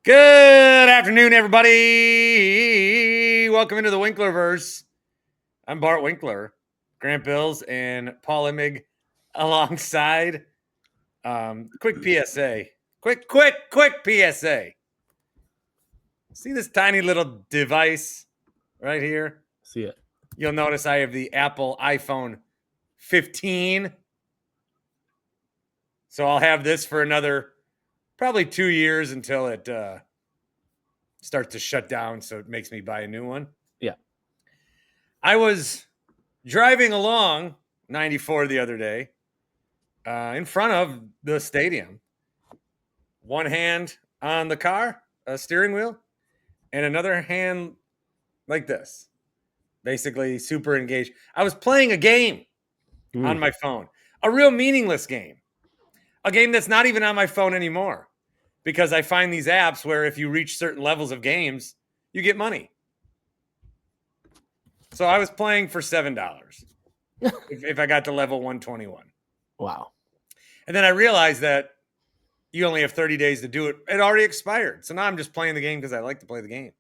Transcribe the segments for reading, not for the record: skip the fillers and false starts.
Good afternoon, everybody. Welcome into the Winklerverse. I'm Bart Winkler, Grant Bills, and Paul Immig alongside. Quick PSA. Quick PSA. See this tiny little device right here? See it. You'll notice I have the Apple iPhone 15. So I'll have this for another probably 2 years until it starts to shut down, so it makes me buy a new one. Yeah. I was driving along 94 the other day in front of the stadium. One hand on the car, steering wheel, and another hand like this. Basically super engaged. I was playing a game on my phone, a real meaningless game, a game that's not even on my phone anymore because I find these apps where if you reach certain levels of games, you get money. So I was playing for $7 if I got to level 121. Wow. And then I realized that you only have 30 days to do it. It already expired. So now I'm just playing the game because I like to play the game.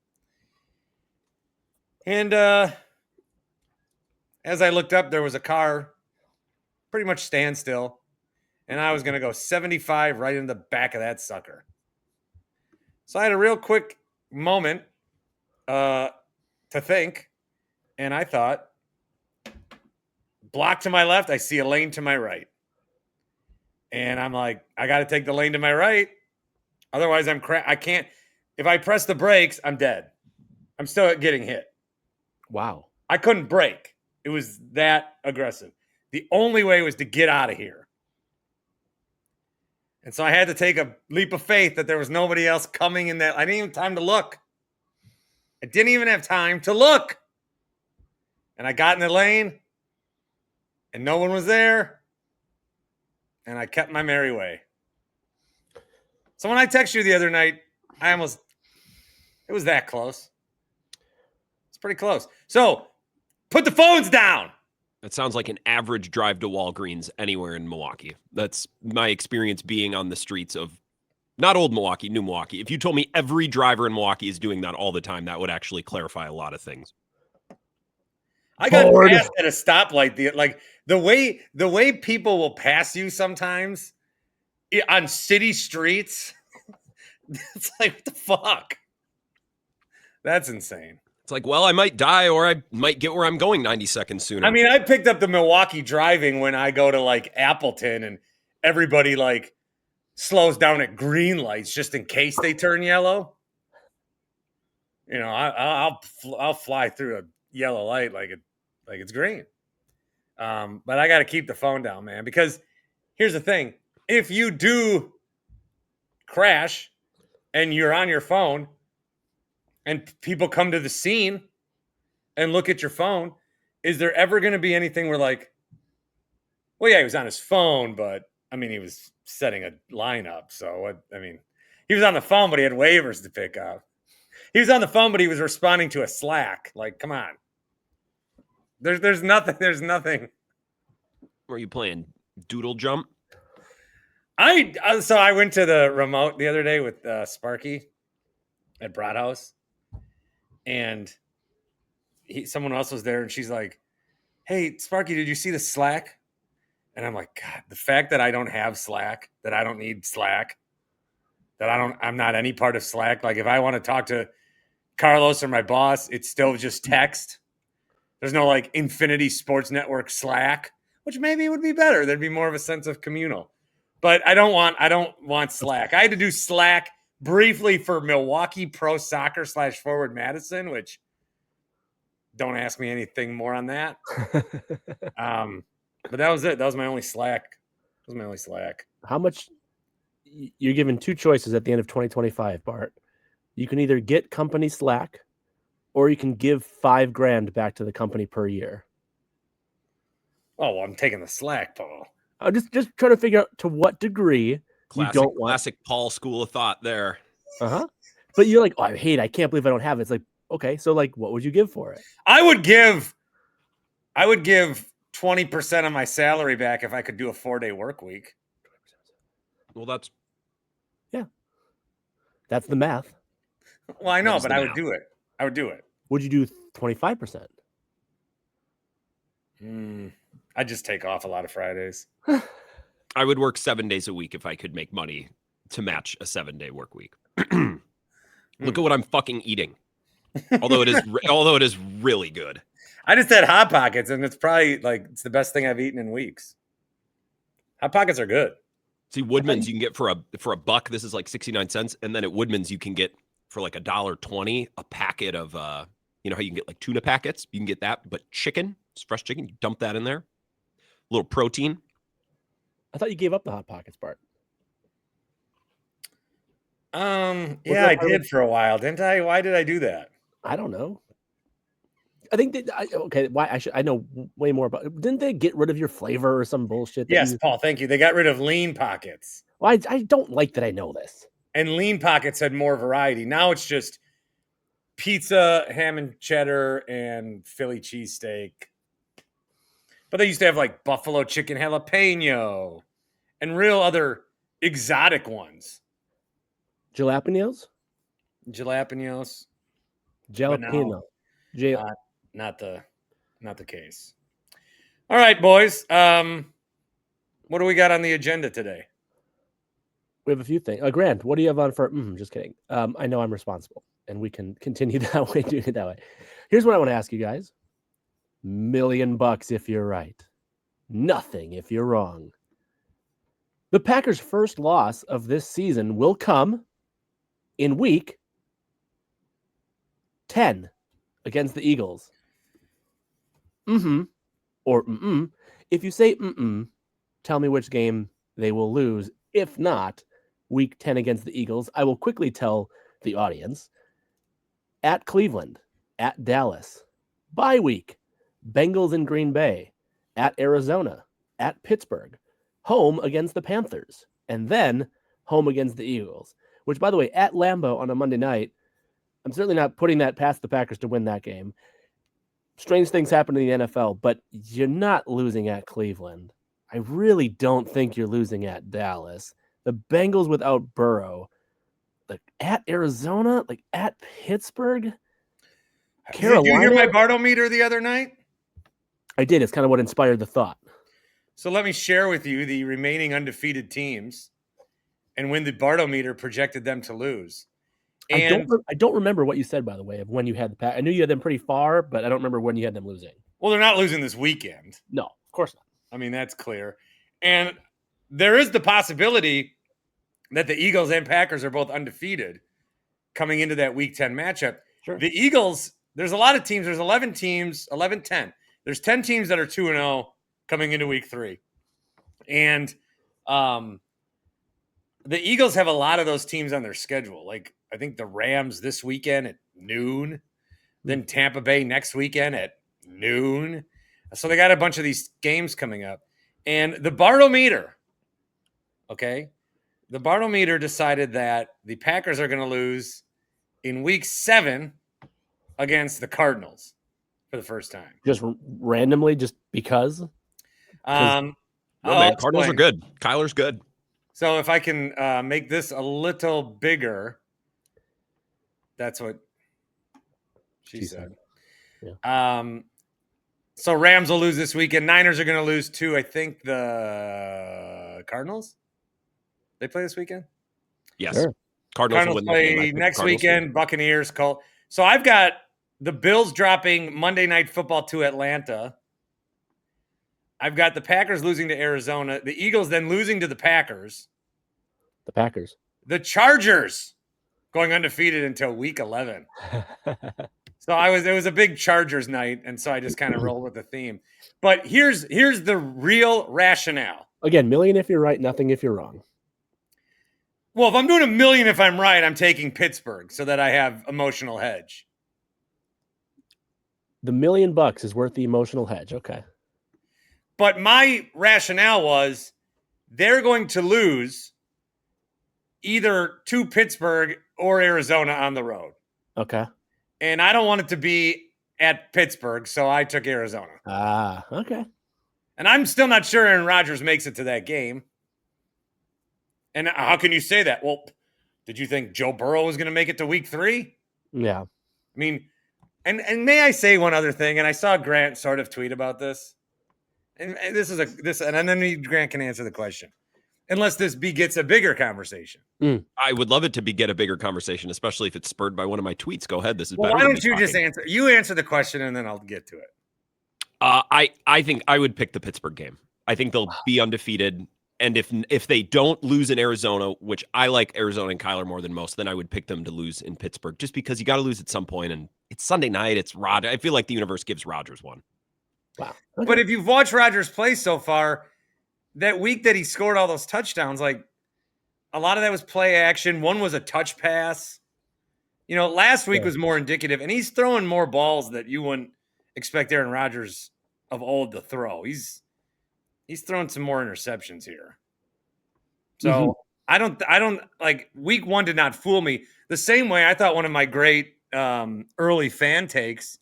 And as I looked up, there was a car pretty much standstill. And I was going to go 75 right in the back of that sucker. So I had a real quick moment to think. And I thought, block to my left, I see a lane to my right. And I'm like, I got to take the lane to my right. Otherwise, I can't. If I press the brakes, I'm dead. I'm still getting hit. Wow. I couldn't brake. It was that aggressive. The only way was to get out of here. And so I had to take a leap of faith that there was nobody else coming in that. I didn't even have time to look. I didn't even have time to look. And I got in the lane, and no one was there. And I kept my merry way. So when I texted you the other night, it was that close. It's pretty close. So put the phones down. That sounds like an average drive to Walgreens anywhere in Milwaukee. That's my experience being on the streets of not old Milwaukee, new Milwaukee. If you told me every driver in Milwaukee is doing that all the time, that would actually clarify a lot of things. I got passed at a stoplight. The way people will pass you sometimes on city streets. It's like, what the fuck? That's insane. It's like, well, I might die or I might get where I'm going 90 seconds sooner. I mean, I picked up the Milwaukee driving when I go to like Appleton and everybody like slows down at green lights just in case they turn yellow. You know, I'll fly through a yellow light like it's green. But I got to keep the phone down, man, because here's the thing. If you do crash and you're on your phone and people come to the scene and look at your phone, is there ever going to be anything where like, well, yeah, he was on his phone, but I mean, he was setting a lineup. So, he was on the phone, but he had waivers to pick up. He was on the phone, but he was responding to a Slack. Like, come on. There's nothing. Were you playing Doodle Jump? So I went to the remote the other day with Sparky at Broadhouse, and someone else was there, and she's like, "Hey, Sparky, did you see the Slack?" And I'm like, God, the fact that I don't have Slack, that I don't need Slack, that I'm not any part of Slack. Like if I want to talk to Carlos or my boss, it's still just text. There's no like Infinity Sports Network Slack, which maybe would be better. There'd be more of a sense of communal. But I don't want Slack. I had to do Slack briefly for Milwaukee Pro Soccer / Forward Madison, which don't ask me anything more on that. But that was it. That was my only Slack. How much? You're given two choices at the end of 2025, Bart. You can either get company Slack, or you can give $5,000 back to the company per year. Oh, well, I'm taking the Slack, Paul. I'm just trying to figure out to what degree you don't want. Classic Paul school of thought there. But you're like, oh, I can't believe I don't have it. It's like, okay, so like, what would you give for it? I would give 20% of my salary back if I could do a 4-day work week. Well, that's That's the math. Well, I know, but I would do it. Would you do 25%? I'd just take off a lot of Fridays. I would work 7 days a week if I could make money to match a 7-day work week. Look at what I'm fucking eating. Although it is really good. I just had Hot Pockets, and it's probably it's the best thing I've eaten in weeks. Hot Pockets are good. See, Woodman's you can get for a buck. This is like 69 cents, and then at Woodman's you can get for like $1.20 a packet of you know how you can get like tuna packets. You can get that, but chicken, it's fresh chicken. You dump that in there, a little protein. I thought you gave up the Hot Pockets, Bart. Yeah, I did for a while, didn't I? Why did I do that? I don't know. I think I know way more about. Didn't they get rid of your flavor or some bullshit? Yes, Paul. Thank you. They got rid of Lean Pockets. Well, I don't like that I know this. And Lean Pockets had more variety. Now it's just pizza, ham and cheddar, and Philly cheesesteak. But they used to have like buffalo chicken jalapeno and real other exotic ones. Jalapenos. Jalapeno. Not the case. All right, boys. What do we got on the agenda today? We have a few things. Grant, what do you have on for? Just kidding. I know I'm responsible, and we can continue that way, doing it that way. Here's what I want to ask you guys: $1 million if you're right, nothing if you're wrong. The Packers' first loss of this season will come in week 10 against the Eagles. Or If you say tell me which game they will lose. If not, week 10 against the Eagles, I will quickly tell the audience. At Cleveland, at Dallas, bye week, Bengals in Green Bay, at Arizona, at Pittsburgh, home against the Panthers, and then home against the Eagles, which, by the way, at Lambeau on a Monday night, I'm certainly not putting that past the Packers to win that game. Strange things happen in the NFL, but you're not losing at Cleveland. I really don't think you're losing at Dallas. The Bengals without Burrow, at Arizona, at Pittsburgh, Carolina. Did you hear my Bartometer the other night? I did. It's kind of what inspired the thought. So let me share with you the remaining undefeated teams and when the Bartometer projected them to lose. And I don't remember what you said, by the way, of when you had the Pack. I knew you had them pretty far, but I don't remember when you had them losing. Well, they're not losing this weekend. No, of course not. I mean, that's clear. And there is the possibility that the Eagles and Packers are both undefeated coming into that week 10 matchup. Sure. The Eagles, there's a lot of teams. There's 11 teams, 11-10. There's 10 teams that are 2-0 coming into week 3. And the Eagles have a lot of those teams on their schedule. I think the Rams this weekend at noon, then Tampa Bay next weekend at noon. So they got a bunch of these games coming up. And the Bartometer, the Bartometer decided that the Packers are going to lose in week 7 against the Cardinals for the first time. Just randomly, just because? Cardinals are good. Kyler's good. So if I can make this a little bigger, that's what she said. Yeah. So Rams will lose this weekend. Niners are going to lose to, I think, the Cardinals. They play this weekend? Yes. Sure. Cardinals play next weekend. Buccaneers call. So I've got the Bills dropping Monday Night Football to Atlanta. I've got the Packers losing to Arizona. The Eagles then losing to the Packers. The Packers. The Chargers going undefeated until week 11. So it was a big Chargers night, and so I just kind of rolled with the theme. But here's the real rationale. Again, $1 million if you're right, nothing if you're wrong. Well, if I'm doing $1 million if I'm right, I'm taking Pittsburgh so that I have emotional hedge. The $1 million is worth the emotional hedge. Okay. But my rationale was they're going to lose either to Pittsburgh or Arizona on the road. Okay. And I don't want it to be at Pittsburgh, so I took Arizona. Okay. And I'm still not sure Aaron Rodgers makes it to that game. And how can you say that? Well, Did you think Joe Burrow was going to make it to week 3? Yeah. I mean, and may I say one other thing? And I saw Grant sort of tweet about this. And then Grant can answer the question. Unless this gets a bigger conversation. I would love it to get a bigger conversation, especially if it's spurred by one of my tweets. Go ahead. This is better. Why don't you just answer? You answer the question, and then I'll get to it. I think I would pick the Pittsburgh game. I think they'll be undefeated. And if they don't lose in Arizona, which I like Arizona and Kyler more than most, then I would pick them to lose in Pittsburgh, just because you got to lose at some point. And it's Sunday night. It's Rodgers. I feel like the universe gives Rodgers one. Wow. Okay. But if you've watched Rodgers play so far, that week that he scored all those touchdowns, like a lot of that was play action. One was a touch pass. Last week was more indicative, and he's throwing more balls that you wouldn't expect Aaron Rodgers of old to throw. He's throwing some more interceptions here. So I don't like week 1 did not fool me. The same way I thought one of my great early fan takes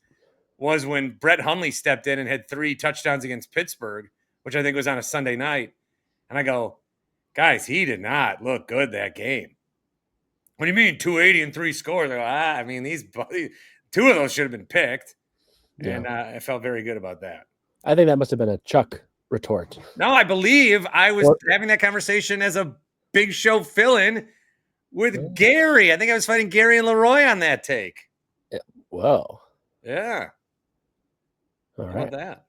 was when Brett Hundley stepped in and had 3 touchdowns against Pittsburgh, which I think was on a Sunday night. And I go, guys, he did not look good that game. What do you mean 280 and 3 scores? I go, these 2 of those should have been picked. Yeah. And I felt very good about that. I think that must have been a Chuck retort. No, I believe I was having that conversation as a Big Show fill-in with Gary. I think I was fighting Gary and Leroy on that take. Yeah. Whoa. Yeah. All How right. about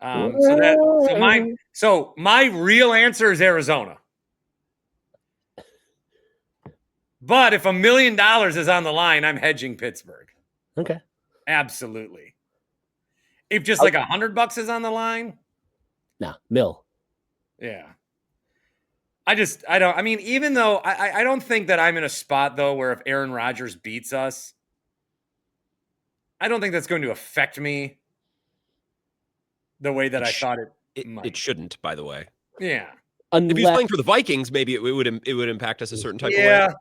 that? So my real answer is Arizona. But if $1 million is on the line, I'm hedging Pittsburgh. Okay. Absolutely. If just like $100 is on the line. Nah, mill. Yeah. Even though I don't think that I'm in a spot though, where if Aaron Rodgers beats us, I don't think that's going to affect me the way that I thought it might. It shouldn't, by the way. Yeah. If he's playing for the Vikings, maybe it would impact us a certain type of way. Yeah.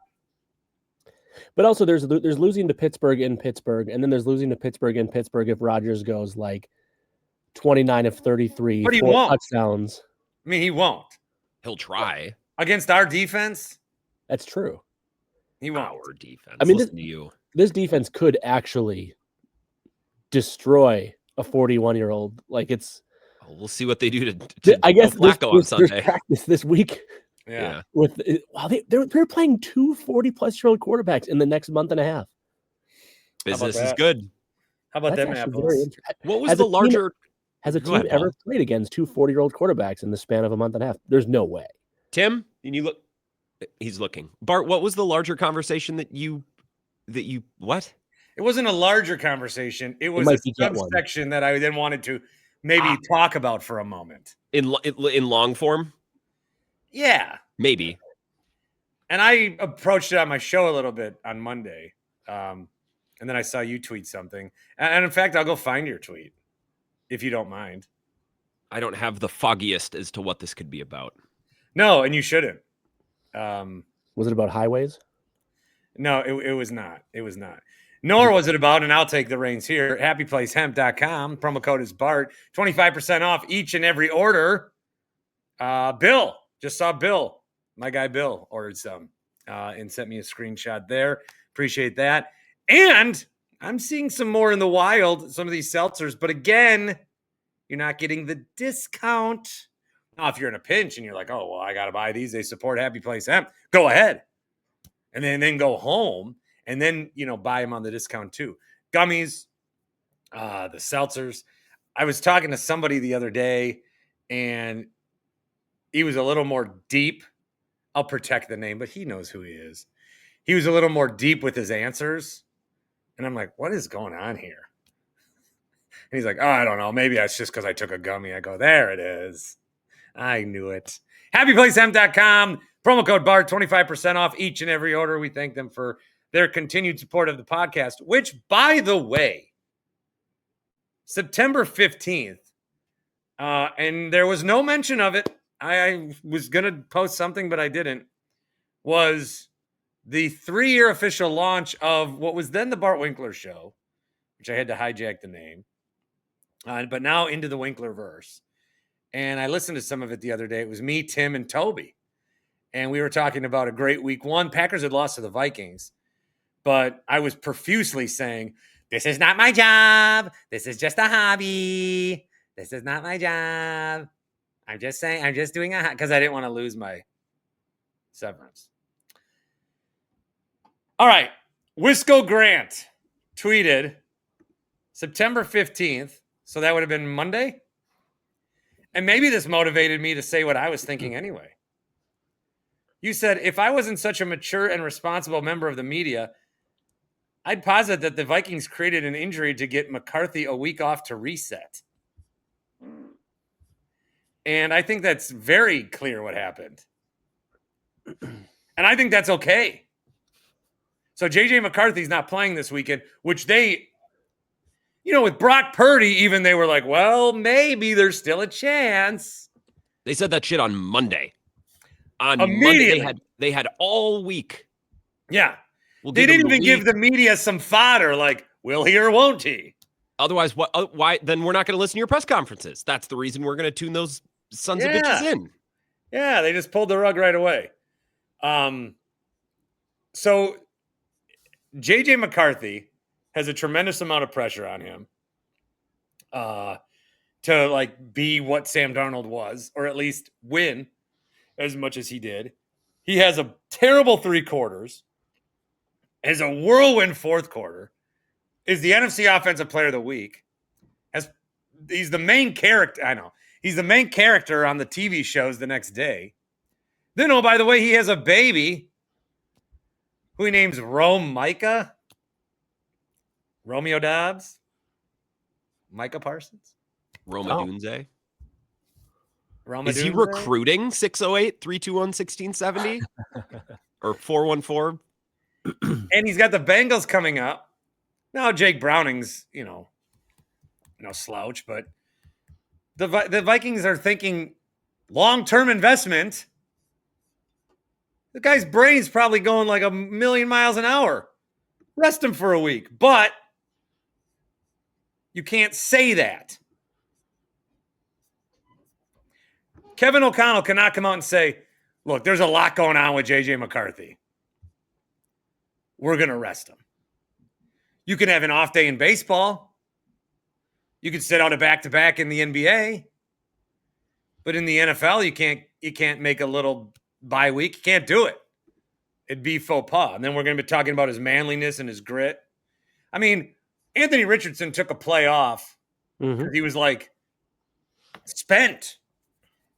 But also there's losing to Pittsburgh in Pittsburgh, and then there's losing to Pittsburgh in Pittsburgh if Rodgers goes like 29 of 33, but he 4 won't. touchdowns. He won't. He'll try. Against our defense? That's true. He won't. Our defense. Listen to you. This defense could actually destroy a 41-year-old. Like it's. We'll see what they do to I guess Flacco on Sunday. There's practice this week. Yeah. They're playing 2 40-plus-year-old quarterbacks in the next month and a half. Business is good. How about them apples? What was the larger? Has a team ever played against 2 40-year-old quarterbacks in the span of a month and a half? There's no way. Tim, and you look. He's looking. Bart, what was the larger conversation that you what? It wasn't a larger conversation. It was a subsection that I then wanted to maybe talk about for a moment. In long form? Yeah. Maybe. And I approached it on my show a little bit on Monday. And then I saw you tweet something. And in fact, I'll go find your tweet, if you don't mind. I don't have the foggiest as to what this could be about. No, and you shouldn't. Was it about highways? No, it was not. It was not. Nor was it about, and I'll take the reins here, happyplacehemp.com. Promo code is BART. 25% off each and every order. Bill, just saw Bill. My guy Bill ordered some and sent me a screenshot there. Appreciate that. And I'm seeing some more in the wild, some of these seltzers. But again, you're not getting the discount. Now, if you're in a pinch and you're like, oh, well, I got to buy these. They support Happy Place Hemp. Go ahead. And then go home and then, buy them on the discount too. Gummies, the seltzers. I was talking to somebody the other day and he was a little more deep. I'll protect the name, but he knows who he is. He was a little more deep with his answers. And I'm like, what is going on here? And he's like, oh, I don't know. Maybe that's just because I took a gummy. I go, there it is. I knew it. HappyPlaceHemp.com. Promo code BART, 25% off each and every order. We thank them for their continued support of the podcast, which, by the way, September 15th, and there was no mention of it. I was going to post something, but I didn't, was the 3-year official launch of what was then the Bart Winkler Show, which I had to hijack the name, but now into the Winklerverse. And I listened to some of it the other day. It was me, Tim, and Toby. and we were talking about a great week one. Packers had lost to the Vikings, but I was profusely saying, this is not my job. This is just a hobby. This is not my job. I'm just saying, I'm just doing because I didn't want to lose my severance. All right. Wisco Grant tweeted September 15th. So that would have been Monday. And maybe this motivated me to say what I was thinking anyway. You said, if I wasn't such a mature and responsible member of the media, I'd posit that the Vikings created an injury to get McCarthy a week off to reset. And I think that's very clear what happened. And I think that's okay. So JJ McCarthy's not playing this weekend, which they, with Brock Purdy, even they were like, well, maybe there's still a chance. They said that shit on Monday. On Immediately. Monday, they had all week. Yeah. They didn't even give the media some fodder like, will he or won't he? Otherwise, what? Why? Then we're not going to listen to your press conferences. That's the reason we're going to tune those sons of bitches in. Yeah, they just pulled the rug right away. So JJ McCarthy has a tremendous amount of pressure on him to be what Sam Darnold was, or at least win as much as he did. He has a terrible 3 quarters, has a whirlwind 4th quarter, is the NFC Offensive Player of the Week. He's the main character. I know. He's the main character on the TV shows the next day. Then, by the way, he has a baby who he names Romeo Dobbs? Micah Parsons? Dunze? Roma Is he Dunze? recruiting 608-321-1670? Or 414? And he's got the Bengals coming up. Now, Jake Browning's, no slouch, but the Vikings are thinking long-term investment. The guy's brain's probably going like a million miles an hour. Rest him for a week. But you can't say that. Kevin O'Connell cannot come out and say, look, there's a lot going on with JJ McCarthy. We're going to rest him. You can have an off day in baseball. You can sit out a back-to-back in the NBA. But in the NFL, you can't make a little bye week. You can't do it. It'd be faux pas. And then we're going to be talking about his manliness and his grit. I mean, Anthony Richardson took a play off. Mm-hmm. He was spent.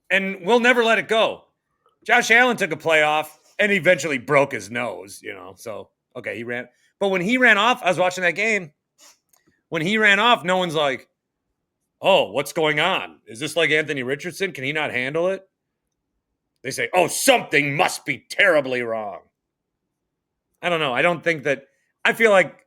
And we'll never let it go. Josh Allen took a play off and eventually broke his nose, So, okay, he ran. But when he ran off, I was watching that game. When he ran off, no one's like, oh, what's going on? Is this like Anthony Richardson? Can he not handle it? They say, oh, something must be terribly wrong. I don't know. I don't think that – I feel like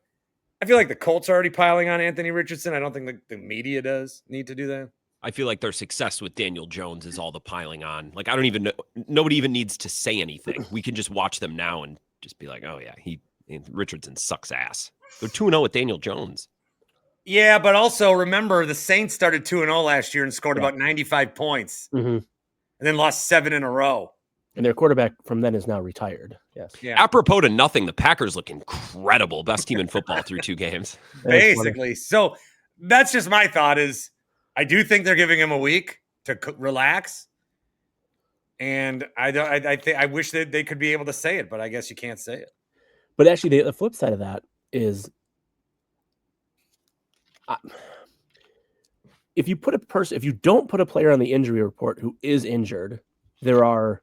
the Colts are already piling on Anthony Richardson. I don't think the media does need to do that. I feel like their success with Daniel Jones is all the piling on. I don't even know. Nobody even needs to say anything. We can just watch them now and just be like, oh, yeah, Richardson sucks ass. They're 2-0 with Daniel Jones. Yeah, but also remember the Saints started 2-0 last year and scored about 95 points and then lost 7 in a row. And their quarterback from then is now retired. Yes. Yeah. Apropos to nothing, the Packers look incredible. Best team in football through 2 games. Basically. So that's just my thought is I do think they're giving him a week to relax. And I wish that they could be able to say it, but I guess you can't say it. But actually, the flip side of that is if you don't put a player on the injury report who is injured, there are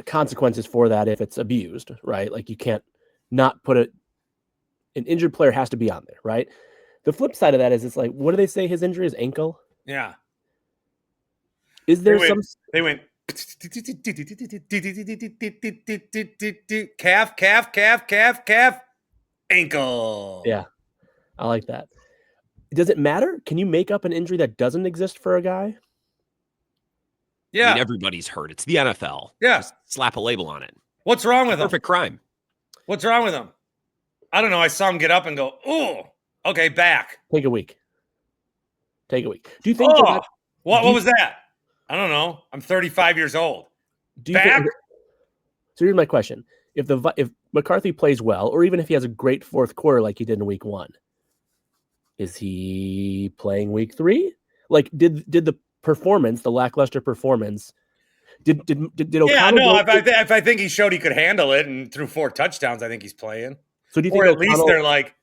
consequences for that if it's abused, right? You can't not put an injured player has to be on there, right? The flip side of that is what do they say his injury is? Ankle? Yeah. Is there They went calf, ankle. Yeah. I like that. Does it matter? Can you make up an injury that doesn't exist for a guy? Yeah. I mean, everybody's hurt. It's the NFL. Yeah. Just slap a label on it. What's wrong with him? Perfect crime. What's wrong with him? I don't know. I saw him get up and go, oh, okay, back. Take a week. Do you think what was that? I don't know. I'm 35 years old. Do you think, so here's my question. If McCarthy plays well, or even if he has a great fourth quarter like he did in week 1, is he playing week 3? Like, did the performance, the lackluster performance, did O'Connell? Yeah, no. If I think he showed he could handle it and threw 4 touchdowns, I think he's playing. So do you think, or at least they're like,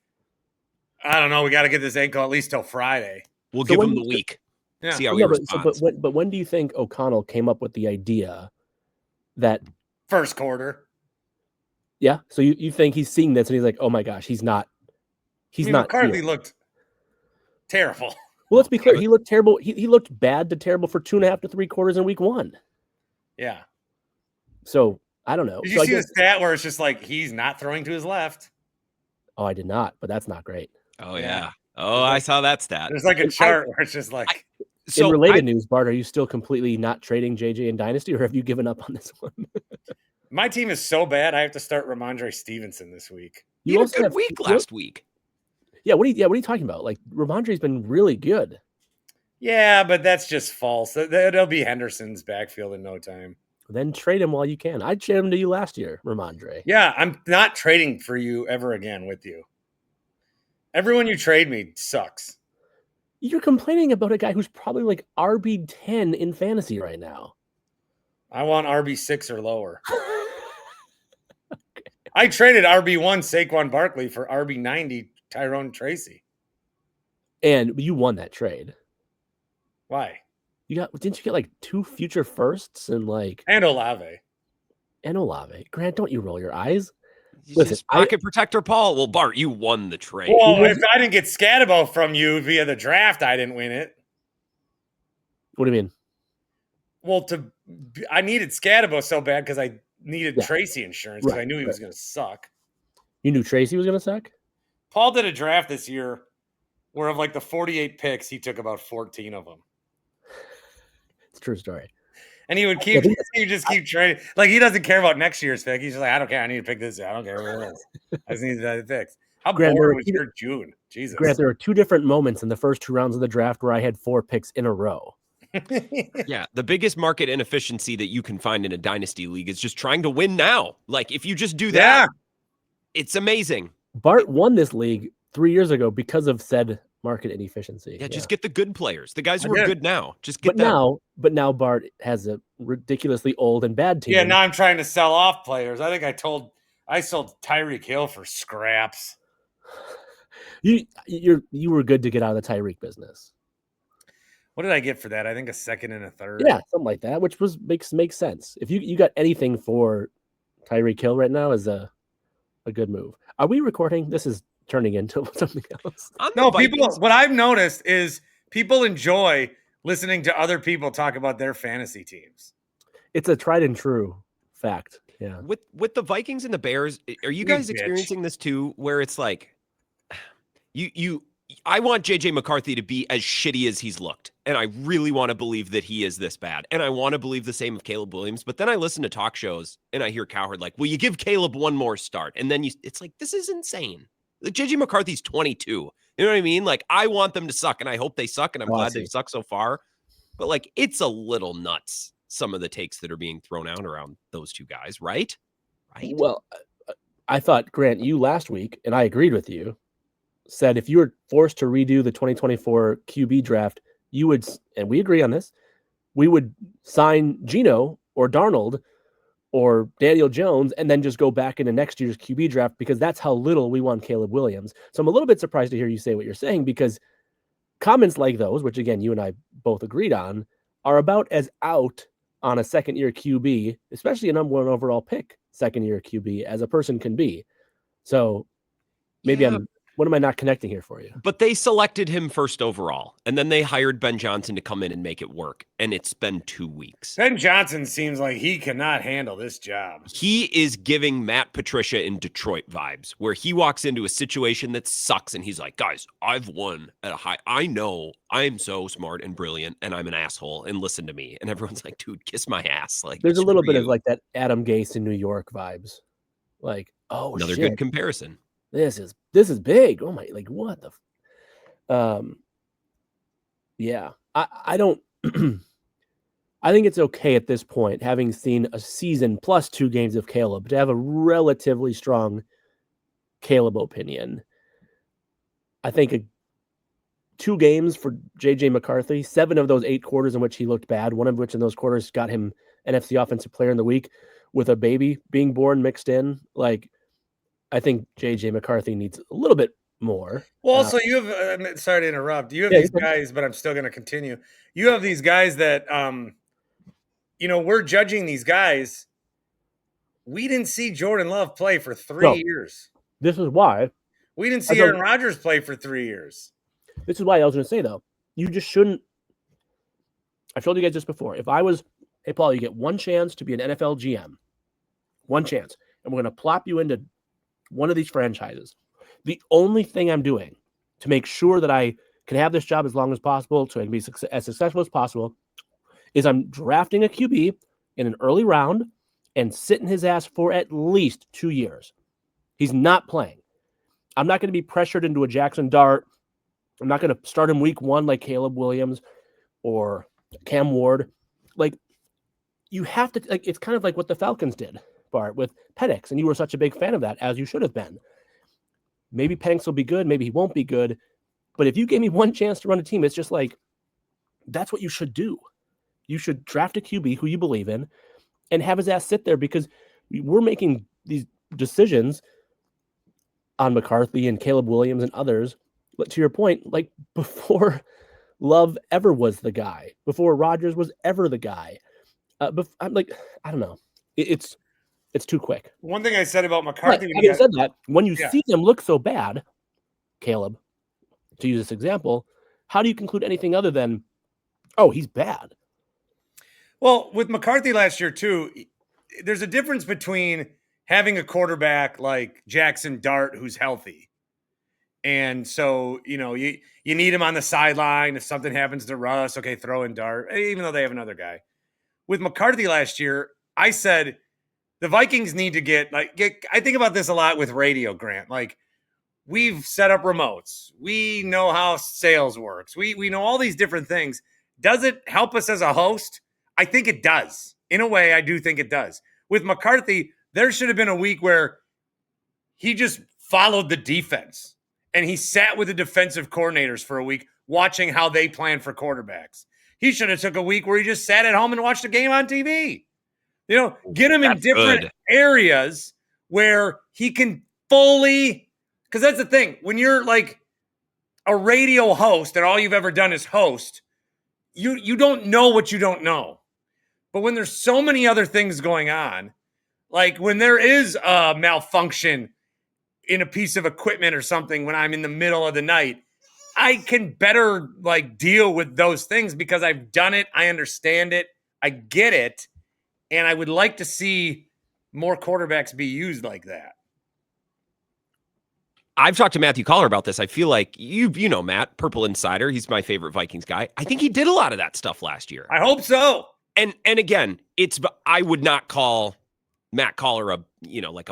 I don't know, we got to get this ankle at least till Friday. We'll give him the week. Yeah. See how he responds. But when do you think O'Connell came up with the idea that first quarter? Yeah. So you think he's seeing this and he's like, oh my gosh, he's not. McCarthy looked terrible. Well, let's be clear. He looked terrible. He looked bad to terrible for 2.5 to 3 quarters in week 1. Yeah. So I don't know. Did you see the stat where it's just like he's not throwing to his left? Oh, I did not, but that's not great. Oh yeah. Oh, I saw that stat. There's like a chart where it's just like. In related news, Bart, are you still completely not trading JJ in Dynasty, or have you given up on this one? My team is so bad, I have to start Ramondre Stevenson this week. You had a good week last week. Yeah, what are you talking about? Like, Ramondre's been really good. Yeah, but that's just false. It'll be Henderson's backfield in no time. Then trade him while you can. I traded him to you last year, Ramondre. Yeah, I'm not trading for you ever again with you. Everyone you trade me sucks. You're complaining about a guy who's probably like RB10 in fantasy right now. I want RB6 or lower. Okay. I traded RB1 Saquon Barkley for RB90 Tyrone Tracy. And you won that trade. Why? Didn't you get like 2 future firsts and Olave. Grant, don't you roll your eyes? Listen, pocket protector Paul. Well, Bart, you won the trade. Well, if I didn't get Scatabo from you via the draft, I didn't win it. What do you mean? Well, I needed Scatabo so bad because I needed Tracy insurance because I knew he was going to suck. You knew Tracy was going to suck? Paul did a draft this year where of like the 48 picks, he took about 14 of them. It's a true story. And he would keep trading. Like, he doesn't care about next year's pick. He's just like, I don't care. I need to pick this. I don't care what it is. I just need the picks. How bored was your June? Jesus. Grant, there are 2 different moments in the first 2 rounds of the draft where I had 4 picks in a row. Yeah, the biggest market inefficiency that you can find in a dynasty league is just trying to win now. Like, if you just do that, it's amazing. Bart won this league 3 years ago because of said market inefficiency. Yeah, just get the good players. The guys who are good now. Just get them. But now Bart has a ridiculously old and bad team. Yeah, now I'm trying to sell off players. I think I sold Tyreek Hill for scraps. You were good to get out of the Tyreek business. What did I get for that? I think a second and a third. Yeah, something like that, which makes sense. If you got anything for Tyreek Hill right now is a good move. Are we recording? This is turning into something else. No, what I've noticed is people enjoy listening to other people talk about their fantasy teams. It's a tried and true fact. Yeah. With the Vikings and the Bears, are you guys experiencing this too, where it's like I want JJ McCarthy to be as shitty as he's looked. And I really want to believe that he is this bad. And I want to believe the same of Caleb Williams. But then I listen to talk shows and I hear Cowherd like, well, you give Caleb one more start. And then it's like, this is insane. Like, JJ McCarthy's 22. You know what I mean? Like, I want them to suck and I hope they suck. And I'm glad they've sucked so far. But like, it's a little nuts, some of the takes that are being thrown out around those two guys, right? Right. Well, I thought, Grant, you last week, and I agreed with you, said if you were forced to redo the 2024 QB draft, you would, and we agree on this, we would sign Geno or Darnold or Daniel Jones and then just go back into next year's QB draft because that's how little we want Caleb Williams. So I'm a little bit surprised to hear you say what you're saying because comments like those, which again, you and I both agreed on, are about as out on a second-year QB, especially a number 1 overall pick second-year QB, as a person can be. So maybe what am I not connecting here for you? But they selected him first overall, and then they hired Ben Johnson to come in and make it work, and it's been 2 weeks. Ben Johnson seems like he cannot handle this job. He is giving Matt Patricia in Detroit vibes, where he walks into a situation that sucks, and he's like, guys, I've won at a high. I know I'm so smart and brilliant, and I'm an asshole, and listen to me. And everyone's like, dude, kiss my ass. Like, there's a little bit of like that Adam Gase in New York vibes. Like, oh, another good comparison. This is big. Oh my, like what the, yeah, I don't, I think it's okay at this point, having seen a season plus 2 games of Caleb, to have a relatively strong Caleb opinion. I think 2 games for JJ McCarthy, 7 of those 8 quarters in which he looked bad, one of which in those quarters got him NFC Offensive Player in the Week, with a baby being born mixed in. Like, I think JJ McCarthy needs a little bit more. Well, also you have, sorry to interrupt, you have these guys, but I'm still going to continue. You have these guys that, we're judging these guys. We didn't see Jordan Love play for 3 years. This is why. We didn't see Aaron Rodgers play for 3 years. This is why I was going to say, though, you just shouldn't. I've told you guys this before. If I was, hey, Paul, you get one chance to be an NFL GM, one chance, and we're going to plop you into one of these franchises. The only thing I'm doing to make sure that I can have this job as long as possible, so I can be as successful as possible, is I'm drafting a QB in an early round and sitting his ass for at least 2 years. He's not playing. I'm not going to be pressured into a Jackson Dart. I'm not going to start him week 1 like Caleb Williams or Cam Ward. Like, you have to, like, it's kind of like what the Falcons did, Bart, with Penix, and you were such a big fan of that, as you should have been. Maybe Penix will be good, maybe he won't be good, but if you gave me one chance to run a team, it's just like, that's what you should do. You should draft a QB who you believe in and have his ass sit there, because we're making these decisions on McCarthy and Caleb Williams and others, but to your point, like, before Love ever was the guy, before Rodgers was ever the guy. I'm like, I don't know. It's too quick. One thing I said about McCarthy. Having said that, when you see them look so bad, Caleb, to use this example, how do you conclude anything other than, oh, he's bad? Well, with McCarthy last year too, there's a difference between having a quarterback like Jackson Dart who's healthy. And so, you need him on the sideline. If something happens to Russ, okay, throw in Dart, even though they have another guy. With McCarthy last year, I said the Vikings need to get, I think about this a lot with radio, Grant. Like, we've set up remotes. We know how sales works. We know all these different things. Does it help us as a host? I think it does. In a way, I do think it does. With McCarthy, there should have been a week where he just followed the defense. And he sat with the defensive coordinators for a week watching how they plan for quarterbacks. He should have took a week where he just sat at home and watched the game on TV. Get him in different areas where he can fully, because that's the thing. When you're like a radio host and all you've ever done is host, you don't know what you don't know. But when there's so many other things going on, like when there is a malfunction in a piece of equipment or something when I'm in the middle of the night, I can better deal with those things because I've done it. I understand it. I get it. And I would like to see more quarterbacks be used like that. I've talked to Matthew Collar about this. I feel like you know Matt, Purple Insider. He's my favorite Vikings guy. I think he did a lot of that stuff last year. I hope so. And again, I would not call Matt Collar a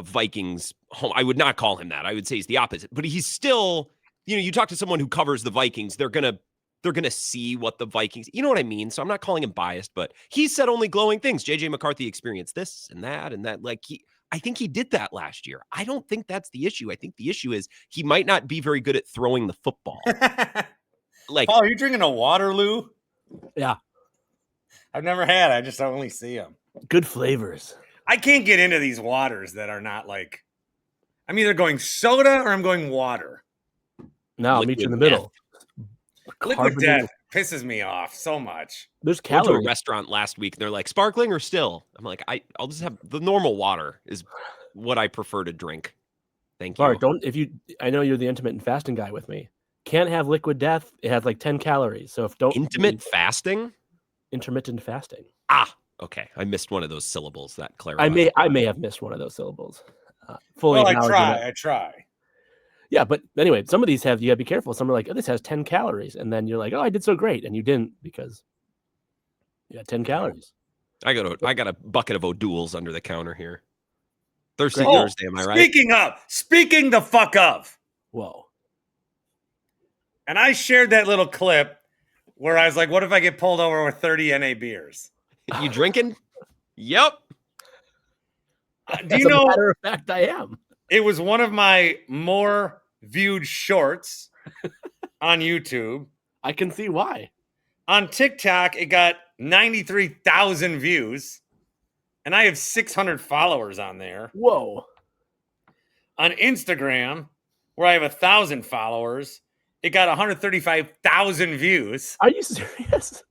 Vikings home. I would not call him that. I would say he's the opposite. But he's still, you talk to someone who covers the Vikings, they're gonna see what the Vikings, you know what I mean? So I'm not calling him biased, but he said only glowing things. JJ McCarthy experienced this and that and that. I think he did that last year. I don't think that's the issue. I think the issue is he might not be very good at throwing the football. Paul, are you drinking a Waterloo? Yeah. I've never had. I just only see them. Good flavors. I can't get into these waters that are not I'm either going soda or I'm going water. No, I'll meet you in the middle. Liquid death pisses me off so much. There's calories. I went to calories. a restaurant last week and they're like, sparkling or still? I'm like, I'll just have the normal water is what I prefer to drink. Thank you. Bart, I know you're the intermittent fasting guy with me. Can't have liquid death. It has 10 calories. So fasting? Intermittent fasting. Okay. I missed one of those syllables. That clarifies. I may have missed one of those syllables. I try. Yeah, but anyway, some of these you gotta be careful. Some are like, oh, this has 10 calories. And then you're like, oh, I did so great. And you didn't because you got 10 calories. I got a bucket of O'Doul's under the counter here. Thursday, am I right? Speaking the fuck of. Whoa. And I shared that little clip where I was like, what if I get pulled over with 30 NA beers? You drinking? Yep. Do you know? Matter of fact, I am. It was one of my more viewed shorts on YouTube. I can see why. On TikTok, it got 93,000 views, and I have 600 followers on there. Whoa. On Instagram, where I have 1,000 followers, it got 135,000 views. Are you serious?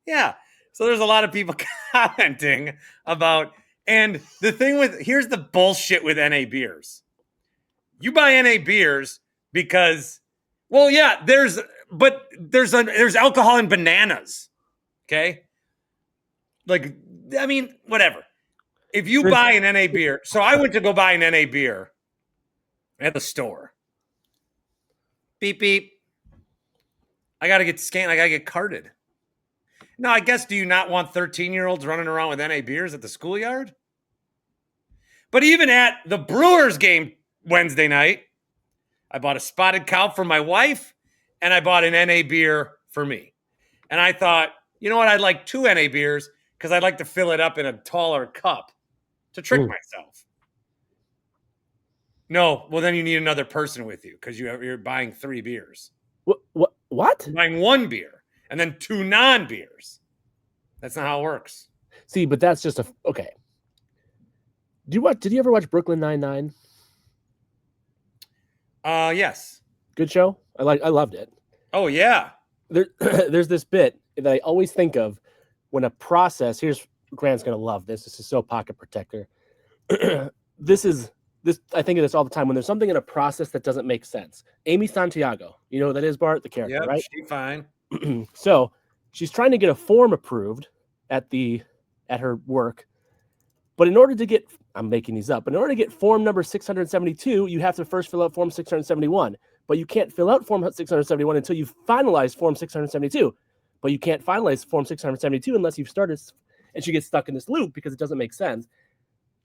Yeah. So there's a lot of people commenting about, and the thing with, here's the bullshit with NA beers. You buy NA beers because, well, yeah, there's alcohol in bananas. Okay. Like, I mean, whatever. If you buy an NA beer, so I went to go buy an NA beer at the store. Beep, beep. I got to get scanned. I got to get carded. Now, I guess, do you not want 13-year-olds running around with NA beers at the schoolyard? But even at the Brewers game Wednesday night, I bought a spotted cow for my wife, and I bought an NA beer for me. And I thought, you know what? I'd like 2 NA beers because I'd like to fill it up in a taller cup to trick myself. No, well, then you need another person with you because you're buying 3 beers. What? You're buying 1 beer and then 2 non-beers. That's not how it works. See, but that's just okay. Did you ever watch Brooklyn Nine-Nine? Yes. Good show. I loved it. Oh yeah. There's this bit that I always think of when a process. Here's Grant's gonna love this. This is so pocket protector. This. I think of this all the time when there's something in a process that doesn't make sense. Amy Santiago, you know who that is, Bart, the character, Yep, right? she's fine. So she's trying to get a form approved at her work, but in order to get, I'm making these up, but in order to get form number 672, you have to first fill out form 671. But you can't fill out form 671 until you finalize form 672. But you can't finalize form 672 unless you've started. And she gets stuck in this loop because it doesn't make sense.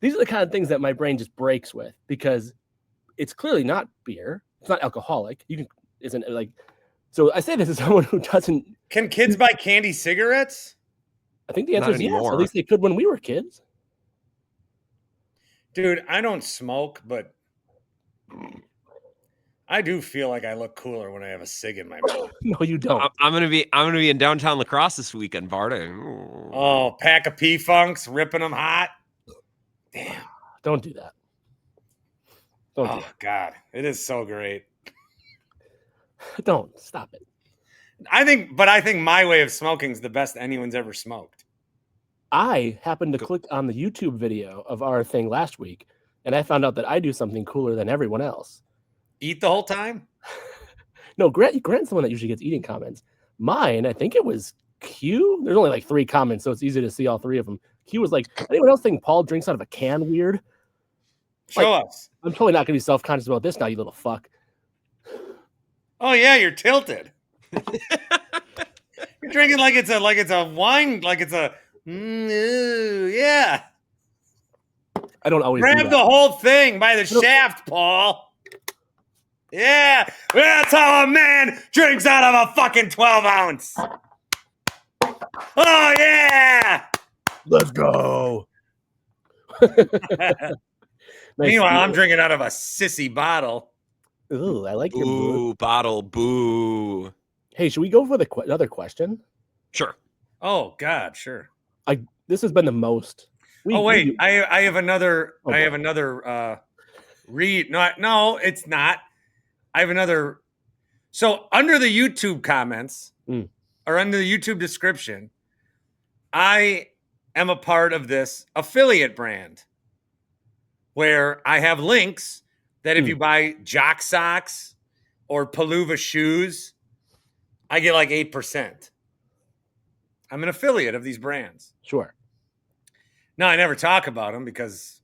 These are the kind of things that my brain just breaks with because it's clearly not beer. It's not alcoholic. Isn't like, so I say this as someone who doesn't. Can kids buy candy cigarettes? I think the answer is yes. Anymore. At least they could when we were kids. Dude, I don't smoke, but I do feel like I look cooler when I have a cig in my mouth. No, you don't. I'm gonna be in downtown Lacrosse this weekend, Bart. Oh, pack of P-Funks, ripping them hot. Damn. Don't do that. Don't do that. God. It is so great. Don't. Stop it. I think my way of smoking is the best anyone's ever smoked. I happened to click on the YouTube video of our thing last week, and I found out that I do something cooler than everyone else. Eat the whole time? No, Grant's the one that usually gets eating comments. Mine, I think it was Q. There's only like 3 comments, so it's easy to see all 3 of them. Q was like, anyone else think Paul drinks out of a can weird? Show us. I'm totally not going to be self-conscious about this now, you little fuck. Oh, yeah, you're tilted. You're drinking like it's a wine, like it's a, yeah. I don't always Grab the whole thing by the shaft, Paul. Yeah, that's how a man drinks out of a fucking 12-ounce. Oh, yeah. Let's go. Meanwhile, I'm drinking out of a sissy bottle. Ooh, I like your boo bottle. Boo. Hey, should we go for another question? Sure. Oh God, sure. This has been the most. I have another. Oh, I have another read. No, it's not. I have another. So under the YouTube comments or under the YouTube description, I am a part of this affiliate brand where I have links that if you buy Jock socks or Paluva shoes, I get like 8%. I'm an affiliate of these brands. Sure. Now, I never talk about them because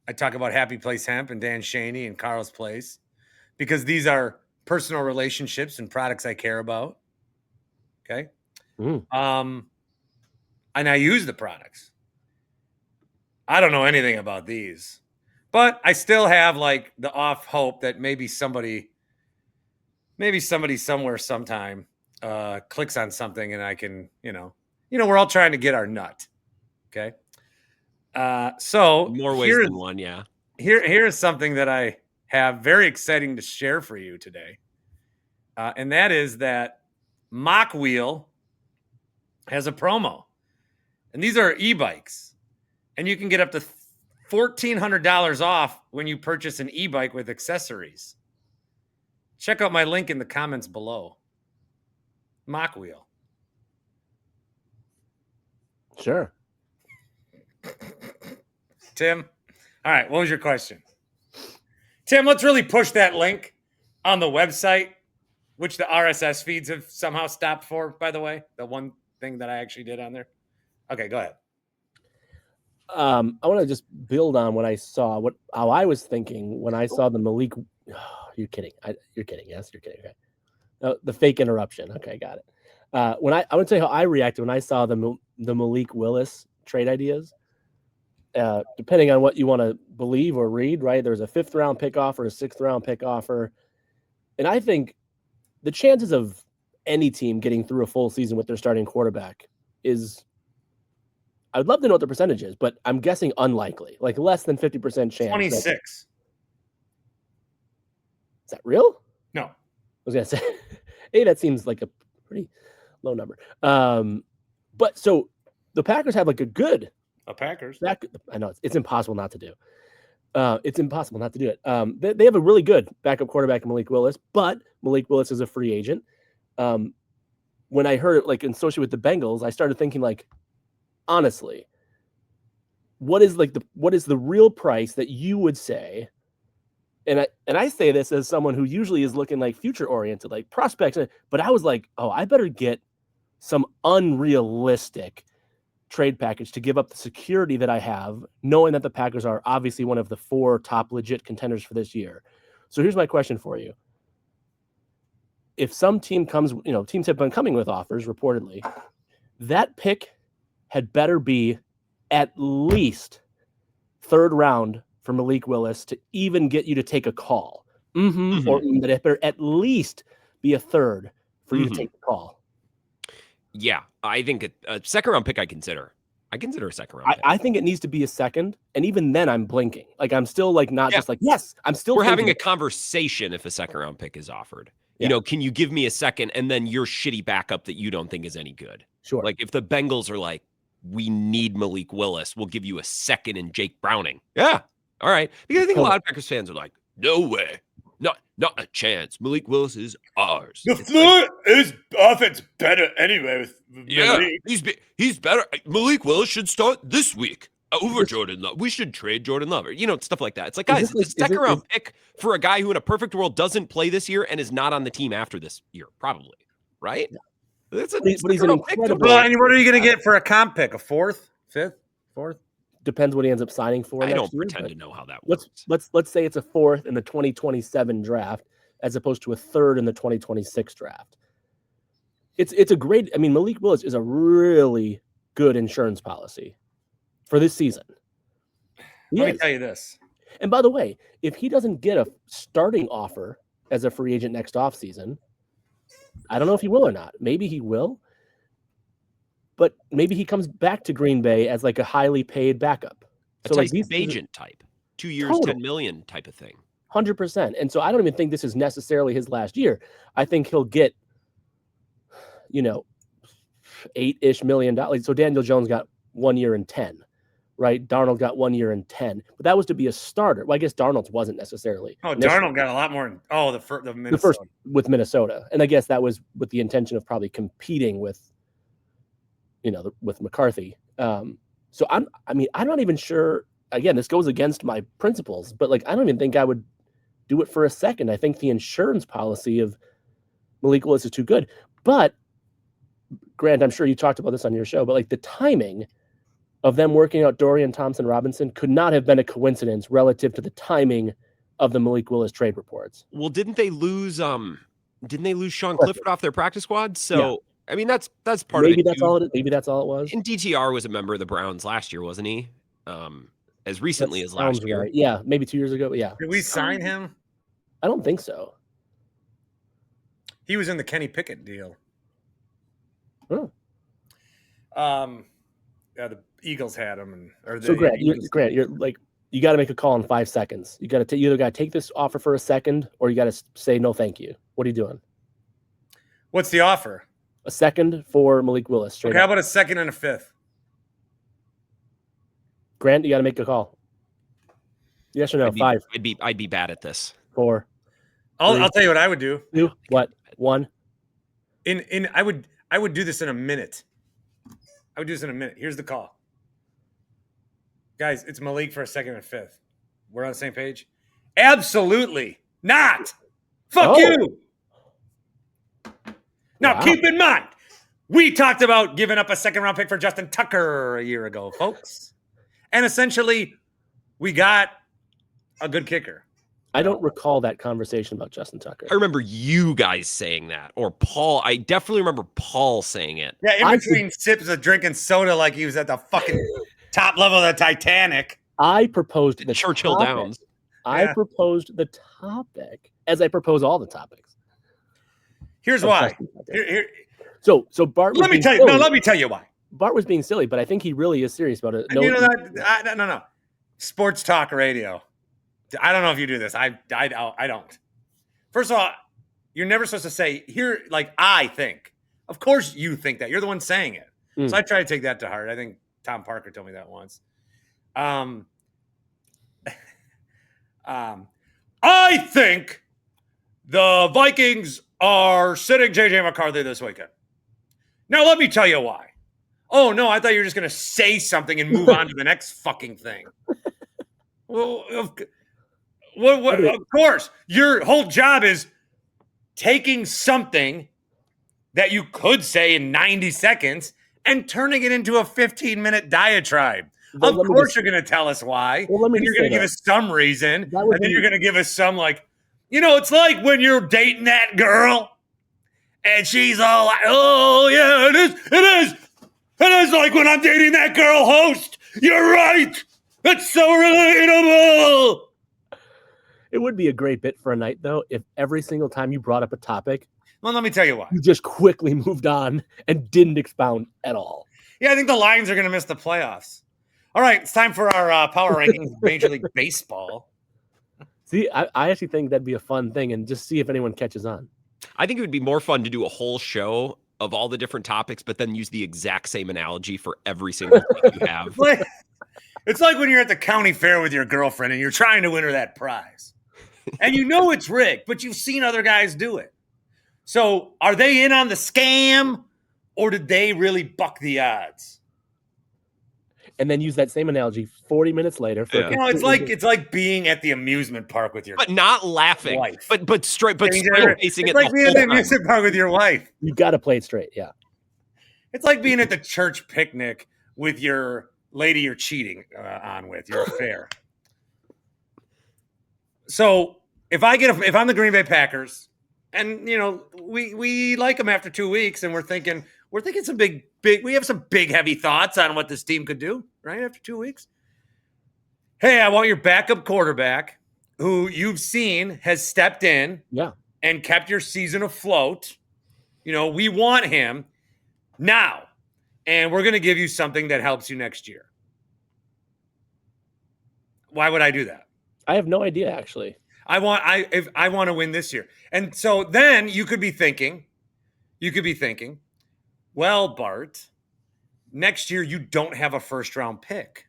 I talk about Happy Place Hemp and Dan Shaney and Carl's Place because these are personal relationships and products I care about. Okay. And I use the products. I don't know anything about these, but I still have like the off hope that maybe somebody somewhere sometime clicks on something and I can, we're all trying to get our nut. Okay. So more ways than one. Yeah. Here is something that I have very exciting to share for you today. And that is that Mock Wheel has a promo. And these are e-bikes. And you can get up to $1,400 off when you purchase an e-bike with accessories. Check out my link in the comments below. Mock Wheel. Sure. Tim? All right, what was your question? Tim, let's really push that link on the website, which the RSS feeds have somehow stopped for, by the way. The one thing that I actually did on there. Okay, go ahead. I want to just build on what I saw, how I was thinking when I saw the Malik. Oh, you're kidding. You're kidding. Yes, you're kidding. Okay. The fake interruption. Okay, got it. I want to tell you how I reacted when I saw the Malik Willis trade ideas. Depending on what you want to believe or read, right? There's a 5th round pick offer, a 6th round pick offer. And I think the chances of any team getting through a full season with their starting quarterback is, I'd love to know what the percentage is, but I'm guessing unlikely, like less than 50% chance. 26. Is that real? No. I was going to say, hey, that seems like a pretty low number. But so the Packers have like a good Packers. I know it's impossible not to do. It's impossible not to do it. They have a really good backup quarterback in Malik Willis, but Malik Willis is a free agent. When I heard it like associated with the Bengals, I started thinking like, honestly, what is the real price that you would say? And I say this as someone who usually is looking like future oriented, like prospects, but I was like, oh, I better get some unrealistic trade package to give up the security that I have, knowing that the Packers are obviously one of the 4 top legit contenders for this year. So here's my question for you. If some team comes, teams have been coming with offers reportedly, that pick had better be at least 3rd round for Malik Willis to even get you to take a call. Or that it better at least be a 3rd for you to take the call. Yeah, I think a 2nd round pick I consider a 2nd round pick. I think it needs to be a 2nd, and even then I'm blinking. Like I'm still like not just like, yes, I'm still We're having a conversation if a 2nd round pick is offered. Yeah. Can you give me a 2nd and then your shitty backup that you don't think is any good? Sure. Like if the Bengals are like, we need Malik Willis, we'll give you a 2nd and Jake Browning. Yeah. All right. Because I think a lot of Packers fans are like, no way. Not a chance. Malik Willis is ours. The floor is offense better anyway with Malik. He's better. Malik Willis should start this week over Jordan Love. We should trade Jordan Love. Stuff like that. It's like, guys, it's a 2nd round pick for a guy who in a perfect world doesn't play this year and is not on the team after this year, probably. Right? Yeah. That's a but he's an incredible. Well, and what are you going to get for a comp pick? A 4th, 5th, 4th? Depends what he ends up signing for. I don't pretend to know how that works. Let's say it's a 4th in the 2027 draft as opposed to a 3rd in the 2026 draft. It's a great. I mean, Malik Willis is a really good insurance policy for this season. Let me tell you this. And by the way, if he doesn't get a starting offer as a free agent next offseason, I don't know if he will or not. Maybe he will. But maybe he comes back to Green Bay as like a highly paid backup. So like these agent type, 2 years, 10 million type of thing. 100%. And so I don't even think this is necessarily his last year. I think he'll get, $8-ish million. So Daniel Jones got 1 year and 10, right? Darnold got 1 year and 10, but that was to be a starter. Well, I guess Darnold's wasn't necessarily. Oh, Darnold got a lot more. The first with Minnesota. And I guess that was with the intention of probably competing with, with McCarthy. So I'm not even sure. Again, this goes against my principles, but like, I don't even think I would do it for a 2nd. I think the insurance policy of Malik Willis is too good. But Grant, I'm sure you talked about this on your show, but like the timing of them working out Dorian Thompson-Robinson could not have been a coincidence relative to the timing of the Malik Willis trade reports. Well, didn't they lose Sean Clifford off their practice squad? So yeah. I mean, that's part maybe of it. Maybe that's all it was. And DTR was a member of the Browns last year, wasn't he? As recently as last year. Right. Yeah, maybe 2 years ago. Yeah. Did we sign him? I don't think so. He was in the Kenny Pickett deal. Oh. Yeah, the Eagles had him, So Grant, you're like, you got to make a call in 5 seconds. You got to you either got to take this offer for a second, or you got to say no, thank you. What are you doing? What's the offer? A second for Malik Willis. Okay, how about a second and a fifth? Grant, you got to make a call. Yes or no? 5. I'd be bad at this. 4. I'll tell you what I would do. 2. What? 1. I would do this in a minute. I would do this in a minute. Here's the call. Guys, it's Malik for a second and a fifth. We're on the same page? Absolutely not. Fuck you. Now, keep in mind, we talked about giving up a second-round pick for Justin Tucker a year ago, folks. And essentially, we got a good kicker. I don't recall that conversation about Justin Tucker. I remember you guys saying that, or Paul. I definitely remember Paul saying it. Yeah, in between sips of drinking soda like he was at the fucking top level of the Titanic. I proposed the Churchill topic. Downs. I proposed the topic, as I propose all the topics. Here's why. So Bart. Let me tell you why. Bart was being silly, but I think he really is serious about it. No, you know that? No. Sports talk radio. I don't know if you do this. I don't. First of all, you're never supposed to say here. Like I think. Of course you think that. You're the one saying it. So I try to take that to heart. I think Tom Parker told me that once. I think the Vikings are sitting JJ McCarthy this weekend. Now, let me tell you why. Oh, no, I thought you were just going to say something and move on to the next fucking thing. Well, of course, your whole job is taking something that you could say in 90 seconds and turning it into a 15-minute diatribe. Of course you're going to tell us why. And you're going to give us some reason. And then you're going to give us some like, it's like when you're dating that girl and she's all like, oh, yeah, it is. It is like when I'm dating that girl host. You're right. It's so relatable. It would be a great bit for a night, though, if every single time you brought up a topic, well, let me tell you why. You just quickly moved on and didn't expound at all. Yeah, I think the Lions are going to miss the playoffs. All right, it's time for our power rankings of Major League Baseball. See, I actually think that'd be a fun thing, and just see if anyone catches on. I think it would be more fun to do a whole show of all the different topics, but then use the exact same analogy for every single thing you have. It's like when you're at the county fair with your girlfriend and you're trying to win her that prize. And you know it's rigged, but you've seen other guys do it. So are they in on the scam, or did they really buck the odds? And then use that same analogy 40 minutes later. It's like being at the amusement park with your but not laughing, wife. but straight facing it. It's like being at the amusement park with your wife. You got to play it straight, yeah. It's like being at the church picnic with your lady you're cheating on with your affair. So if I'm the Green Bay Packers, and we like them after 2 weeks, and we're thinking some big we have some big heavy thoughts on what this team could do right after 2 weeks. Hey, I want your backup quarterback who you've seen has stepped in and kept your season afloat. We want him now, and we're going to give you something that helps you next year. Why would I do that? I have no idea, actually. I want to win this year. And so then you could be thinking, well, Bart, next year you don't have a first-round pick.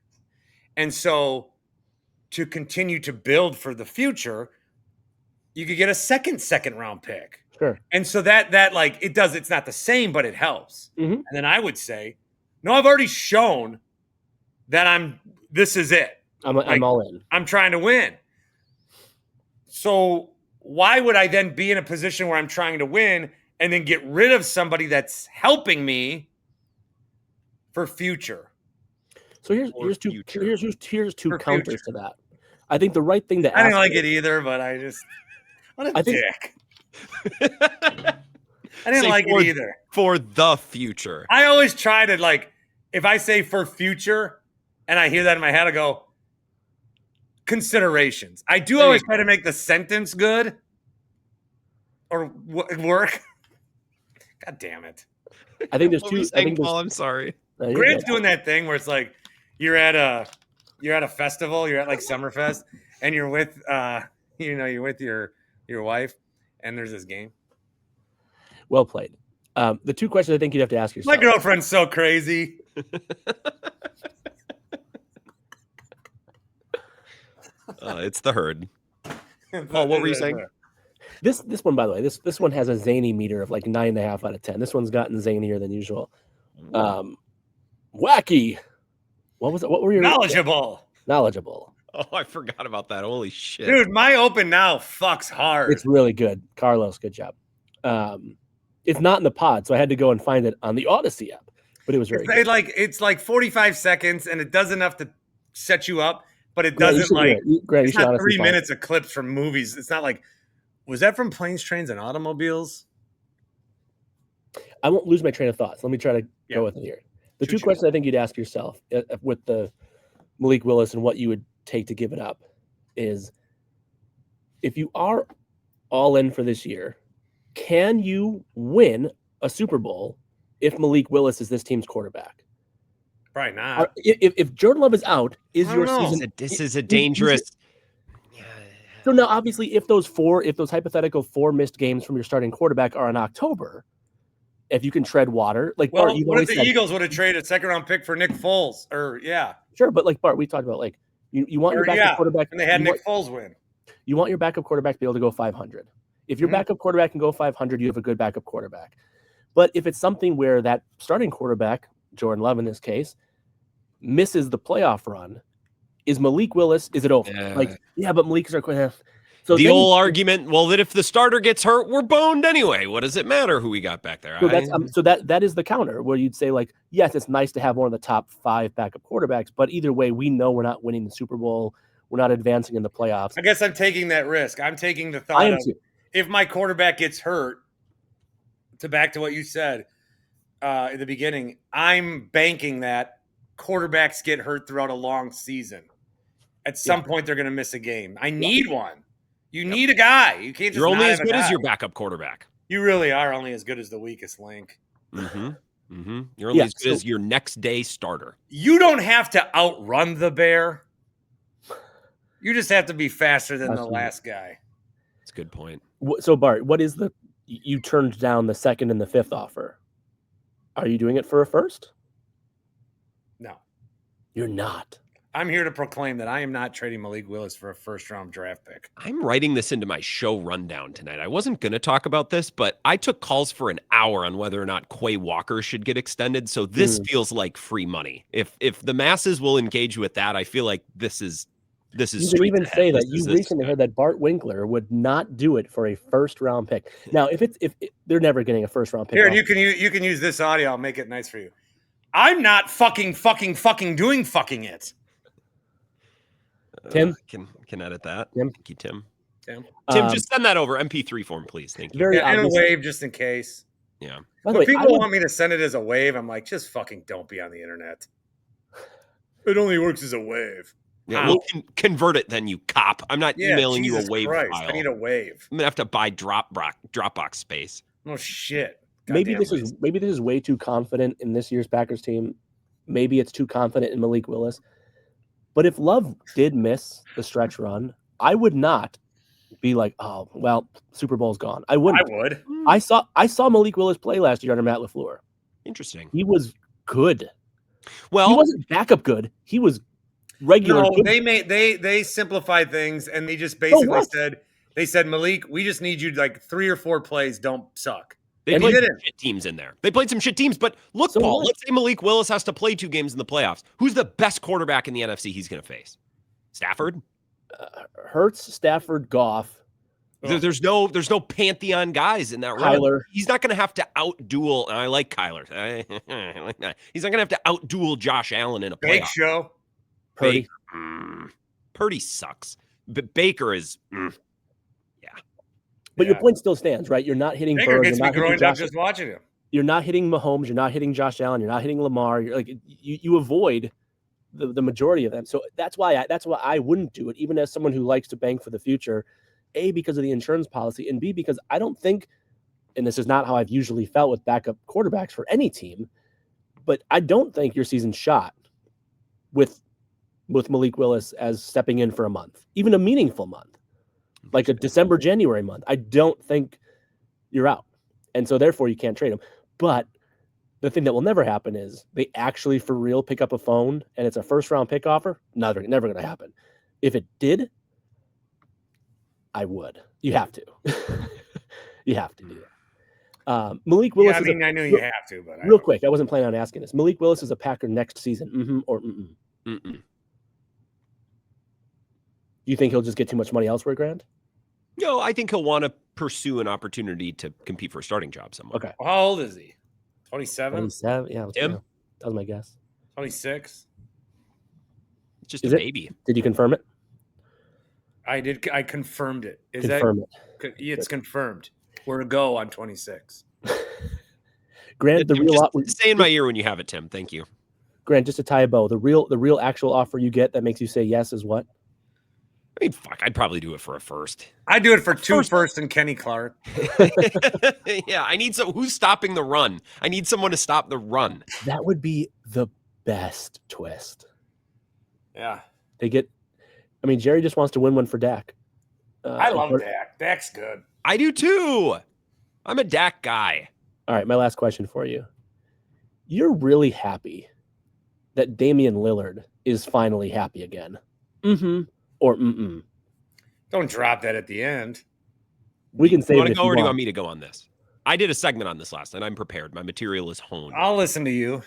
And so to continue to build for the future, you could get a second-round pick. Sure. And so that like it's not the same, but it helps. Mm-hmm. And then I would say, no, I've already shown that this is it. I'm all in. I'm trying to win. So why would I then be in a position where I'm trying to win and then get rid of somebody that's helping me for future? So here's two counters to that. I think the right thing to ask. I didn't like it either, but what a dick. I didn't like it either. For the future. I always try to if I say for future and I hear that in my head, I go, considerations. I do always try to make the sentence good or work. God damn it. I think there's two. I think Paul, I'm sorry. Grant's doing that thing where it's like you're at a festival, you're at like Summerfest, and you're with you're with your wife, and there's this game. Well played. The two questions I think you'd have to ask yourself. My girlfriend's so crazy. It's the herd. Paul, what were you saying? This one, by the way, this one has a zany meter of like 9.5 out of 10. This one's gotten zanier than usual. Wacky. What was it? What were your knowledgeable? Oh, I forgot about that. Holy shit. Dude, my open now fucks hard. It's really good. Carlos, good job. It's not in the pod, so I had to go and find it on the Odyssey app. But it was very good. It's like 45 seconds, and it does enough to set you up, but it doesn't it's not 3 minutes of clips from movies. It's not like, was that from Planes, Trains, and Automobiles? I won't lose my train of thoughts. Let me try to go with it here. The two questions I think you'd ask yourself with the Malik Willis and what you would take to give it up is, if you are all in for this year, can you win a Super Bowl if Malik Willis is this team's quarterback? Probably not. If Jordan Love is out, is your season? This is a dangerous. So now, obviously, if those hypothetical 4 missed games from your starting quarterback are in October, if you can tread water, like Bart, what if the Eagles would have traded a 2nd-round pick for Nick Foles? Sure, but like Bart, we talked about, like you want your backup quarterback, and they had Nick Foles win. You want your backup quarterback to be able to go 500. If your backup quarterback can go 500, you have a good backup quarterback. But if it's something where that starting quarterback, Jordan Love in this case, misses the playoff run, is Malik Willis, is it over? But Malik's our quarterback. So the old argument, well, that if the starter gets hurt, we're boned anyway. What does it matter who we got back there? So that is the counter where you'd say, like, yes, it's nice to have one of the top 5 backup quarterbacks, but either way, we know we're not winning the Super Bowl. We're not advancing in the playoffs. I guess I'm taking that risk. I'm taking the thought of if my quarterback gets hurt, back to what you said in the beginning, I'm banking that quarterbacks get hurt throughout a long season. At some point, they're going to miss a game. I need one. You need a guy. You can't just. You're only as good as your backup quarterback. You really are only as good as the weakest link. You're only as good as your next day starter. You don't have to outrun the bear. You just have to be faster than the last guy. That's a good point. So Bart, what is you turned down the 2nd and the 5th offer? Are you doing it for a 1st? No, you're not. I'm here to proclaim that I am not trading Malik Willis for a 1st-round draft pick. I'm writing this into my show rundown tonight. I wasn't going to talk about this, but I took calls for an hour on whether or not Quay Walker should get extended. So this feels like free money. If the masses will engage with that, I feel like this is. You can even say that you recently heard that Bart Winkler would not do it for a 1st-round pick. Now, if they're never getting a 1st-round pick, here you can use this audio. I'll make it nice for you. I'm not fucking doing it. Tim can edit that. Tim? Thank you, Tim. Tim, just send that over MP3 form, please. Thank you. And a wave just in case. Yeah. When people want me to send it as a wave, I'm like, just fucking don't be on the internet. It only works as a wave. Yeah, we'll convert it then, you cop. I'm not emailing you a wave file. I need a wave. I'm gonna have to buy Dropbox space. Oh shit. Maybe this is way too confident in this year's Packers team. Maybe it's too confident in Malik Willis. But if Love did miss the stretch run, I would not be like, oh, well, Super Bowl's gone. I wouldn't. I would. I saw Malik Willis play last year under Matt LaFleur. Interesting. He was good. Well, he wasn't backup good. He was regular. No, they simplified things and they just basically said, Malik, we just need you like 3 or 4 plays don't suck. They played some shit teams in there. They played some shit teams, but look, Paul, let's say Malik Willis has to play 2 games in the playoffs. Who's the best quarterback in the NFC he's going to face? Stafford? Hurts, Stafford, Goff. There's no pantheon guys in that run. He's not going to have to outduel, and I like Kyler. I like that. He's not going to have to outduel Josh Allen in a playoff. Big show. Purdy. Purdy sucks. But Baker is But your point still stands, right? You're not hitting Baker Burrow. gets me growing up just watching him. You're not hitting Mahomes. You're not hitting Josh Allen. You're not hitting Lamar. You're like you avoid the majority of them. So that's why I wouldn't do it, even as someone who likes to bank for the future. A, because of the insurance policy, and B, because I don't think, and this is not how I've usually felt with backup quarterbacks for any team, But I don't think your season's shot with Malik Willis as stepping in for a month, even a meaningful month, like a December, January month. I don't think you're out. And so therefore you can't trade him. But the thing that will never happen is they actually for real pick up a phone and it's a first round pick offer. Never going to happen. If it did, I would. You have to. You have to do that. Malik Willis. Yeah, I knew you have to, but real quick, I wasn't planning on asking this. Malik Willis is a Packer next season. Mm-hmm or mm-mm? Mm-mm. You think he'll just get too much money elsewhere, Grant? No, I think he'll want to pursue an opportunity to compete for a starting job somewhere. Okay. How old is he? 27? 27? Yeah. Tim? That was my guess. 26? Just a baby. Did you confirm it? I did. I confirmed it. Confirm it. It's confirmed. We're a go on 26. Grant, say in my ear when you have it, Tim. Thank you. Grant, just to tie a bow, the real actual offer you get that makes you say yes is what? I mean, fuck, I'd probably do it for a first. I'd do it for two first and Kenny Clark. Yeah, I need who's stopping the run? I need someone to stop the run. That would be the best twist. Yeah. Jerry just wants to win one for Dak. I love Dak. Dak's good. I do too. I'm a Dak guy. All right, my last question for you. You're really happy that Damian Lillard is finally happy again. Mm-hmm. Or mm-mm. Don't drop that at the end. We can save it. Do you want to go or do you want me to go on this? I did a segment on this last night. I'm prepared. My material is honed. I'll listen to you.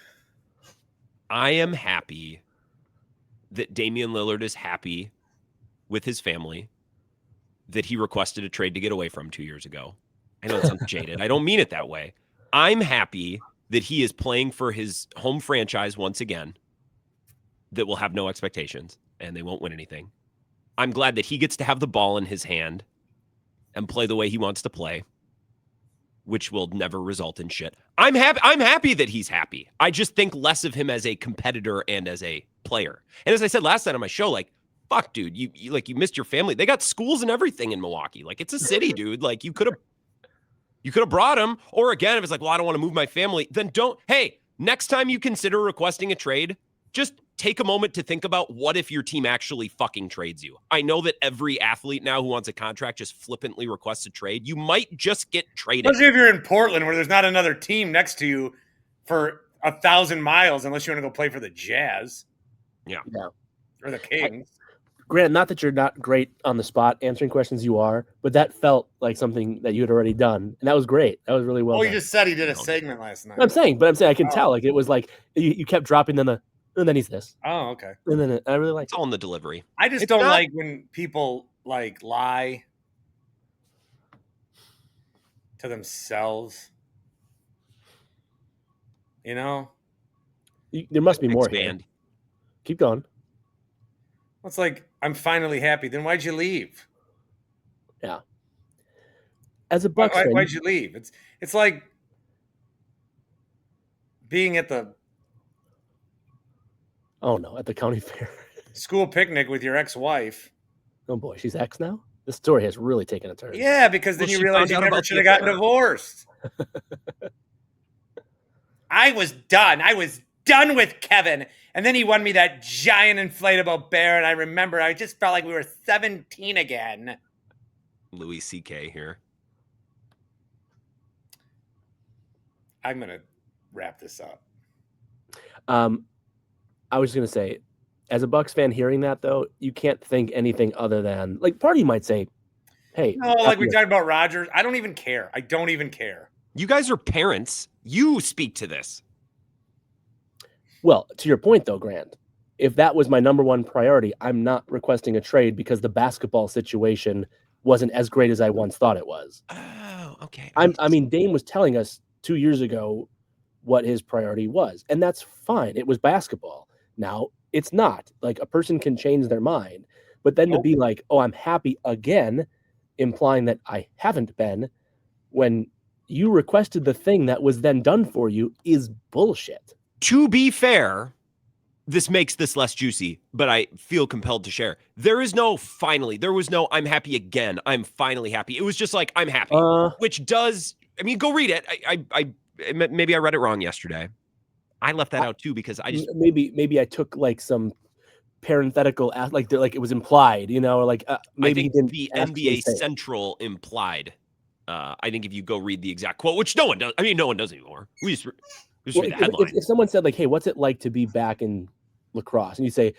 I am happy that Damian Lillard is happy with his family that he requested a trade to get away from 2 years ago. I know it sounds jaded. I don't mean it that way. I'm happy that he is playing for his home franchise once again that will have no expectations and they won't win anything. I'm glad that he gets to have the ball in his hand and play the way he wants to play, which will never result in shit. I'm happy that he's happy. I just think less of him as a competitor and as a player. And as I said last night on my show, like, fuck, dude, you missed your family. They got schools and everything in Milwaukee. Like, it's a city, dude. Like, you could have brought him. Or again, if it's like, well, I don't want to move my family, then don't. Hey, next time you consider requesting a trade, just take a moment to think about what if your team actually fucking trades you. I know that every athlete now who wants a contract just flippantly requests a trade. You might just get traded. Especially if you're in Portland where there's not another team next to you for 1,000 miles unless you want to go play for the Jazz. Yeah. Or the Kings. Grant, not that you're not great on the spot answering questions, you are, but that felt like something that you had already done. And that was great. That was really well done. You just said he did a segment last night. I'm saying I can tell. Like, it was like you kept dropping them and then he's this. Oh, okay. And then I really like it. It's all in the delivery. I just don't like when people like lie to themselves. You know? There must be more here. Keep going. It's like, I'm finally happy. Then why'd you leave? Yeah. As a Bucks fan, why'd you leave? It's like being at the at the county fair. School picnic with your ex-wife. Oh boy, she's ex now? This story has really taken a turn. Yeah, because then you realize you never should have gotten divorced. I was done. I was done with Kevin. And then he won me that giant inflatable bear. And I remember I just felt like we were 17 again. Louis C.K. here. I'm going to wrap this up. I was going to say, as a Bucks fan hearing that, though, you can't think anything other than, like, part of you might say, hey. No, like we talked about Rodgers. I don't even care. I don't even care. You guys are parents. You speak to this. Well, to your point, though, Grant, if that was my number one priority, I'm not requesting a trade because the basketball situation wasn't as great as I once thought it was. Oh, okay. Dame was telling us 2 years ago what his priority was, and that's fine. It was basketball. Now, it's not. Like, a person can change their mind, but then to be like, oh, I'm happy again, implying that I haven't been, when you requested the thing that was then done for you, is bullshit. To be fair, this makes this less juicy, but I feel compelled to share. There is no finally. There was no I'm happy again. I'm finally happy. It was just like I'm happy, which does. I mean, go read it. I maybe I read it wrong yesterday. I left that out too because I just maybe I took like some parenthetical, like it was implied, or like maybe he didn't. The NBA Central implied. I think if you go read the exact quote, which no one does. I mean, no one does anymore. We just read the headline. If someone said like, "Hey, what's it like to be back in lacrosse?" and you say,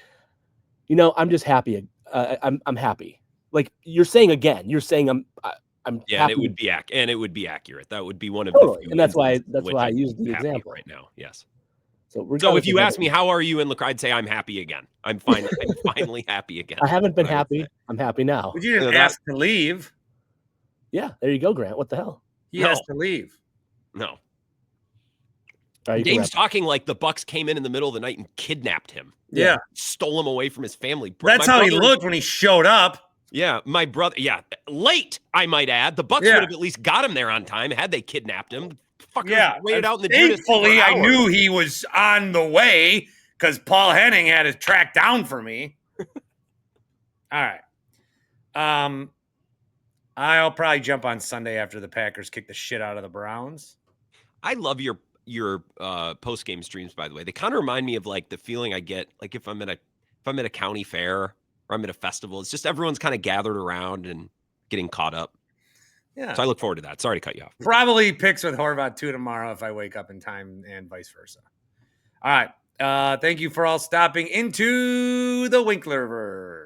"I'm just happy. I'm happy." Like you're saying again. You're saying I'm yeah, happy. and it would be accurate. That would be one of totally. the few and that's why I I'm used the example right now. Yes. So if you ask me how are you in lacrosse, I'd say I'm happy again. I'm fine. I'm finally happy again. I haven't been happy. I'm happy now. But you didn't ask to leave. Yeah, there you go, Grant. What the hell? He has to leave. No. Right, Dame's talking like the Bucks came in the middle of the night and kidnapped him. Yeah. Stole him away from his family. That's how he looked when he showed up. Yeah, my brother. Yeah, late, I might add. The Bucks would have at least got him there on time had they kidnapped him. Fucker waited out in the thankfully, I knew he was on the way because Paul Henning had it tracked down for me. All right. I'll probably jump on Sunday after the Packers kick the shit out of the Browns. I love your post-game streams, by the way. They kind of remind me of like the feeling I get like if I'm at a county fair or I'm at a festival. It's just everyone's kind of gathered around and getting caught up. Yeah. So I look forward to that. Sorry to cut you off. Probably picks with Horvath 2 tomorrow if I wake up in time and vice versa. All right. Thank you for all stopping into the Winklerverse.